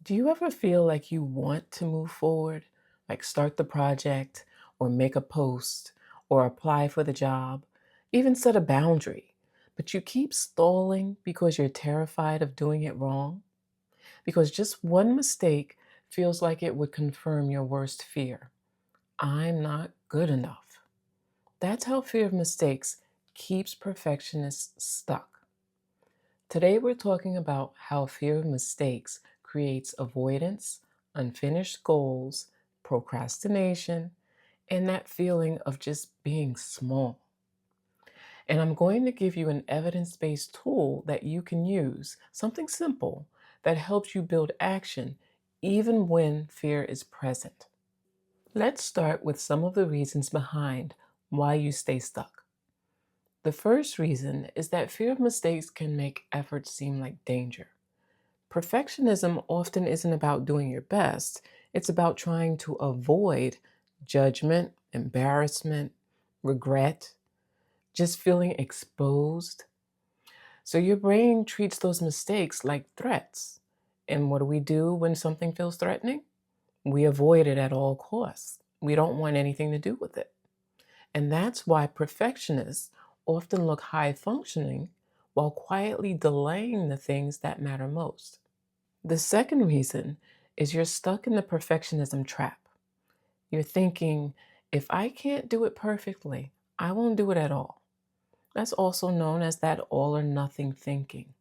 Do you ever feel like you want to move forward, like start the project, or make a post, or apply for the job, even set a boundary, but you keep stalling because you're terrified of doing it wrong? Because just one mistake feels like it would confirm your worst fear. I'm not good enough. That's how fear of mistakes keeps perfectionists stuck. Today, we're talking about how fear of mistakes creates avoidance, unfinished goals, procrastination, and that feeling of just being small. And I'm going to give you an evidence based tool that you can use, something simple that helps you build action even when fear is present. Let's start with some of the reasons behind why you stay stuck. The first reason is that fear of mistakes can make effort seem like danger. Perfectionism often isn't about doing your best, it's about trying to avoid judgment, embarrassment, regret, just feeling exposed. So your brain treats those mistakes like threats. And what do we do when something feels threatening? We avoid it at all costs. We don't want anything to do with it. And that's why perfectionists often look high functioning while quietly delaying the things that matter most. The second reason is you're stuck in the perfectionism trap. You're thinking, if I can't do it perfectly, I won't do it at all. That's also known as that all or nothing thinking.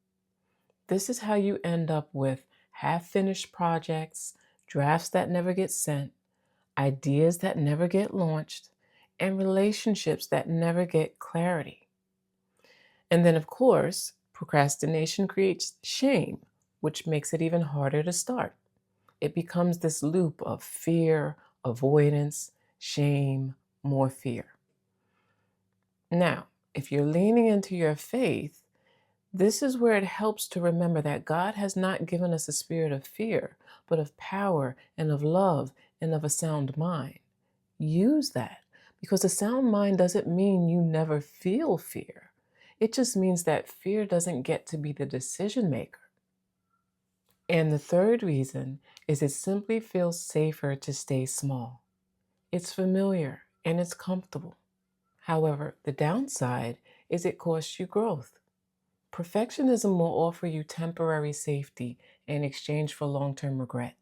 This is how you end up with half finished projects, drafts that never get sent, ideas that never get launched, and relationships that never get clarity. And then, of course, procrastination creates shame, which makes it even harder to start. It becomes this loop of fear, avoidance, shame, more fear. Now, if you're leaning into your faith, this is where it helps to remember that God has not given us a spirit of fear, but of power and of love and of a sound mind. Use that because a sound mind doesn't mean you never feel fear. It just means that fear doesn't get to be the decision maker. And the third reason is it simply feels safer to stay small. It's familiar and it's comfortable. However, the downside is it costs you growth. Perfectionism will offer you temporary safety in exchange for long term regret.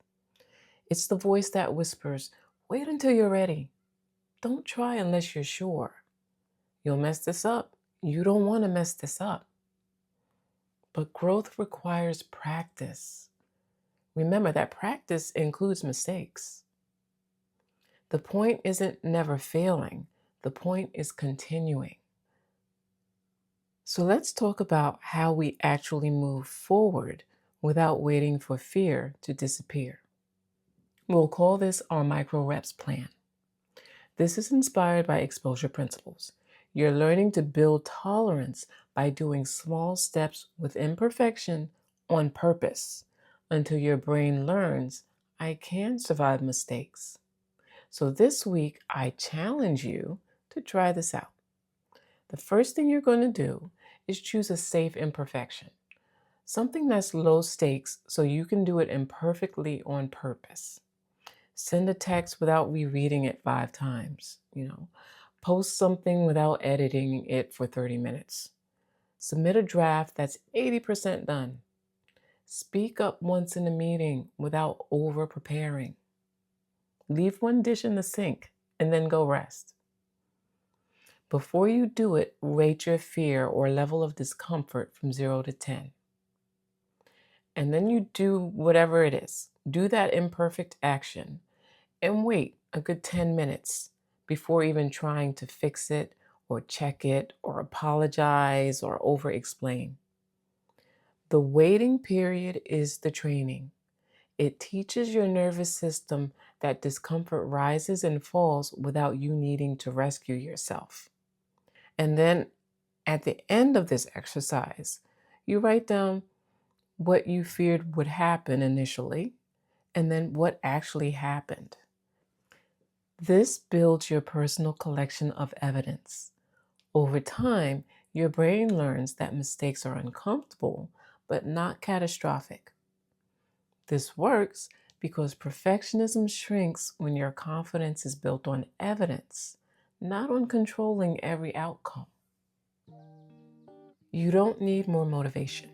It's the voice that whispers, wait until you're ready. Don't try unless you're sure. You'll mess this up. You don't want to mess this up. But growth requires practice. Remember that practice includes mistakes. The point isn't never failing, the point is continuing. So let's talk about how we actually move forward without waiting for fear to disappear. We'll call this our micro reps plan. This is inspired by exposure principles. You're learning to build tolerance by doing small steps with imperfection on purpose until your brain learns I can survive mistakes. So this week, I challenge you to try this out. The first thing you're going to do is choose a safe imperfection, something that's low stakes so you can do it imperfectly on purpose. Send a text without rereading it 5 times, Post something without editing it for 30 minutes. Submit a draft that's 80% done. Speak up once in a meeting without over preparing. Leave one dish in the sink and then go rest. Before you do it, rate your fear or level of discomfort from 0 to 10. And then you do whatever it is. Do that imperfect action and wait a good 10 minutes before even trying to fix it or check it or apologize or over explain. The waiting period is the training. It teaches your nervous system that discomfort rises and falls without you needing to rescue yourself. And then at the end of this exercise, you write down what you feared would happen initially and then what actually happened. This builds your personal collection of evidence. Over time, your brain learns that mistakes are uncomfortable, but not catastrophic. This works because perfectionism shrinks when your confidence is built on evidence, not on controlling every outcome. You don't need more motivation.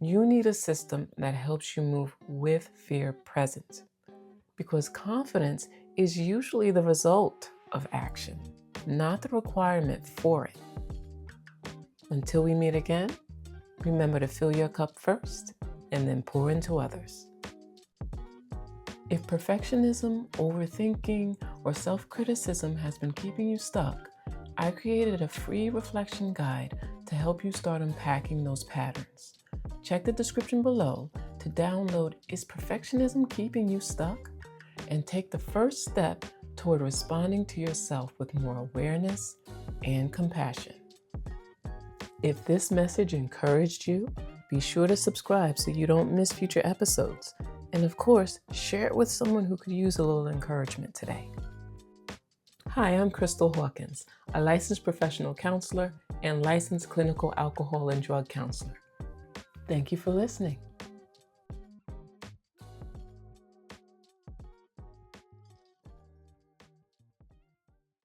You need a system that helps you move with fear present, because confidence is usually the result of action, not the requirement for it. Until we meet again, remember to fill your cup first and then pour into others. If perfectionism, overthinking, or self-criticism has been keeping you stuck, I created a free reflection guide to help you start unpacking those patterns. Check the description below to download Is Perfectionism Keeping You Stuck? And take the first step toward responding to yourself with more awareness and compassion. If this message encouraged you, be sure to subscribe so you don't miss future episodes. And of course, share it with someone who could use a little encouragement today. Hi, I'm Crystal Hawkins, a licensed professional counselor and licensed clinical alcohol and drug counselor. Thank you for listening.